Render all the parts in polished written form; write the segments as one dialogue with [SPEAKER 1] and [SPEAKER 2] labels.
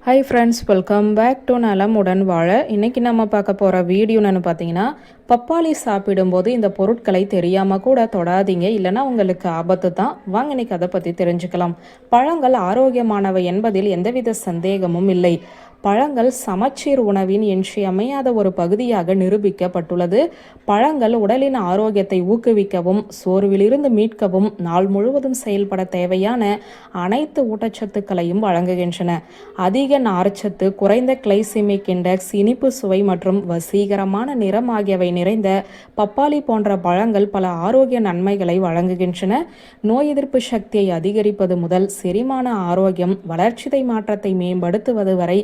[SPEAKER 1] High friends, welcome back to நலமுடன் வாழ. இன்றைக்கி நம்ம பார்க்க போகிற வீடியோன்னு பார்த்தீங்கன்னா, பப்பாளி சாப்பிடும்போது இந்த பொருட்களை தெரியாமல் கூட தொடாதீங்க, இல்லைனா உங்களுக்கு ஆபத்து தான். வாங்க இன்னைக்கு அதை பற்றி தெரிஞ்சுக்கலாம். பழங்கள் ஆரோக்கியமானவை என்பதில் எந்தவித சந்தேகமும் இல்லை. பழங்கள் சமச்சீர் உணவின் இன்றியமையாத ஒரு பகுதியாக நிரூபிக்கப்பட்டுள்ளது. பழங்கள் உடலின் ஆரோக்கியத்தை ஊக்குவிக்கவும், சோர்விலிருந்து மீட்கவும், நாள் முழுவதும் செயல்பட தேவையான அனைத்து ஊட்டச்சத்துக்களையும் வழங்குகின்றன. அதிக நார்ச்சத்து, குறைந்த கிளைசிமிக் இண்டெக்ஸ், இனிப்பு சுவை மற்றும் வசீகரமான நிறம் ஆகியவை நிறைந்த பப்பாளி போன்ற பழங்கள் பல ஆரோக்கிய நன்மைகளை வழங்குகின்றன. நோய் எதிர்ப்பு சக்தியை அதிகரிப்பது முதல் செரிமான ஆரோக்கியம், வளர்ச்சிதை மாற்றத்தை மேம்படுத்துவது வரை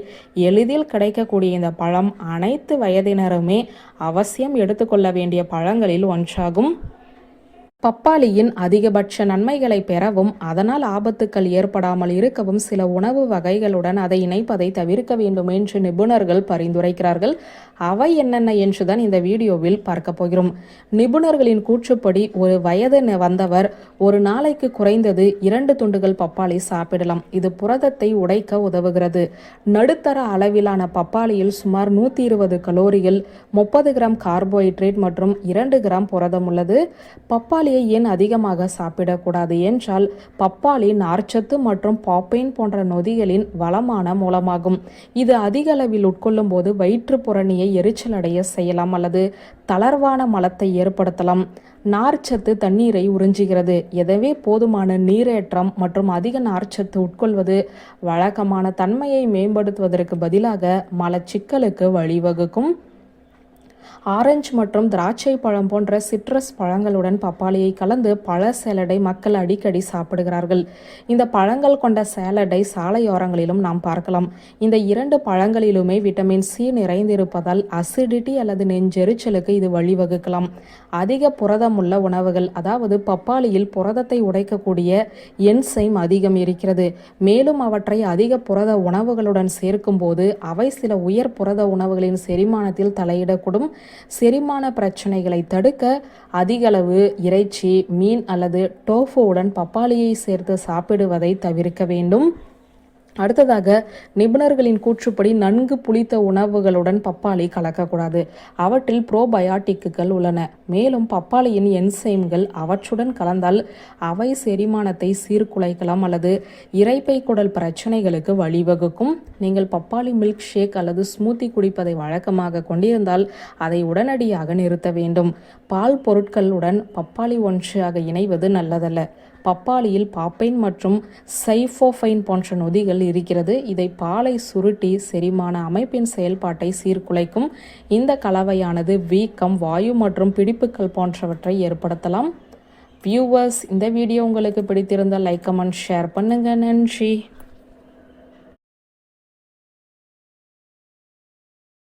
[SPEAKER 1] எளிதில் கிடைக்கக்கூடிய இந்த பழம் அனைத்து வயதினருமே அவசியம் எடுத்துக்கொள்ள வேண்டிய பழங்களில் ஒன்றாகும். பப்பாளியின் அதிகபட்ச நன்மைகளை பெறவும், அதனால் ஆபத்துக்கள் ஏற்படாமல் இருக்கவும் சில உணவு வகைகளுடன் அதை இணைப்பதை தவிர்க்க வேண்டும் என்று நிபுணர்கள் பரிந்துரைக்கிறார்கள். அவை என்னென்ன என்றுதான் இந்த வீடியோவில் பார்க்க போகிறோம். நிபுணர்களின் கூற்றுப்படி ஒரு வயது வந்தவர் ஒரு நாளைக்கு குறைந்தது 2 துண்டுகள் பப்பாளி சாப்பிடலாம். இது புரதத்தை உடைக்க உதவுகிறது. நடுத்தர அளவிலான பப்பாளியில் சுமார் 120 கலோரிகள், 30 கிராம் கார்போஹைட்ரேட் மற்றும் 2 கிராம் புரதம் உள்ளது. பப்பாளி ஏன் அதிகமாக சாப்பிடக்கூடாது என்றால், பப்பாளி நார்ச்சத்து மற்றும் பாப்பைன் போன்ற நொதிகளின் வளமான மூலமாகும். இது அதிக அளவில் உட்கொள்ளும் போது வயிற்றுப்புறணியை எரிச்சல் அடைய செய்யலாம் அல்லது தளர்வான மலத்தை ஏற்படுத்தலாம். நார்ச்சத்து தண்ணீரை உறிஞ்சுகிறது. எனவே போதுமான நீரேற்றம் மற்றும் அதிக நார்ச்சத்து உட்கொள்வது வழக்கமான தன்மையை மேம்படுத்துவதற்கு பதிலாக மலச்சிக்கலுக்கு வழிவகுக்கும். ஆரஞ்சு மற்றும் திராட்சை பழம் போன்ற சிட்ரஸ் பழங்களுடன் பப்பாளியை கலந்து பழ சேலடை மக்கள் அடிக்கடி சாப்பிடுகிறார்கள். இந்த பழங்கள் கொண்ட சேலடை சாலையோரங்களிலும் நாம் பார்க்கலாம். இந்த 2 பழங்களிலுமே விட்டமின் சி நிறைந்திருப்பதால் அசிடிட்டி அல்லது நெஞ்செரிச்சலுக்கு இது வழிவகுக்கலாம். அதிக புரதமுள்ள உணவுகள், அதாவது பப்பாளியில் புரதத்தை உடைக்கக்கூடிய என்சைம் அதிகம் இருக்கிறது. மேலும் அவற்றை அதிக புரத உணவுகளுடன் சேர்க்கும் போது அவை சில உயர் புரத உணவுகளின் செரிமானத்தில் தலையிடக்கூடும். செரிமான பிரச்சனைகளை தடுக்க அதிகளவு இறைச்சி, மீன் அல்லது டோஃபுவுடன் பப்பாளியை சேர்த்து சாப்பிடுவதை தவிர்க்க வேண்டும். அடுத்ததாக, நிபுணர்களின் கூற்றுப்படி நன்கு புளித்த உணவுகளுடன் பப்பாளி கலக்கக்கூடாது. அவற்றில் ப்ரோபயாட்டிக்குகள் உள்ளன. மேலும் பப்பாளியின் என்சைம்கள் அவற்றுடன் கலந்தால் அவை செரிமானத்தை சீர்குலைக்கலாம் அல்லது இரைப்பை குடல் பிரச்சனைகளுக்கு வழிவகுக்கும். நீங்கள் பப்பாளி மில்க் ஷேக் அல்லது ஸ்மூத்தி குடிப்பதை வழக்கமாக கொண்டிருந்தால் அதை உடனடியாக நிறுத்த வேண்டும். பால் பொருட்களுடன் பப்பாளி ஒன்றாக இணைவது நல்லதல்ல. பப்பாளியில் பாப்பைன் மற்றும் சைஃபோஃபைன் போன்ற நொதிகள் இருக்கிறது. இதை பாலை சுருட்டி செரிமான அமைப்பின் செயல்பாட்டை சீர்குலைக்கும். இந்த கலவையானது வீக்கம், வாயு மற்றும் பிடிப்புகள் போன்றவற்றை ஏற்படுத்தலாம். வியூவர்ஸ், இந்த வீடியோ உங்களுக்கு பிடித்திருந்தால் லைக், கமெண்ட், ஷேர் பண்ணுங்க. நன்றி.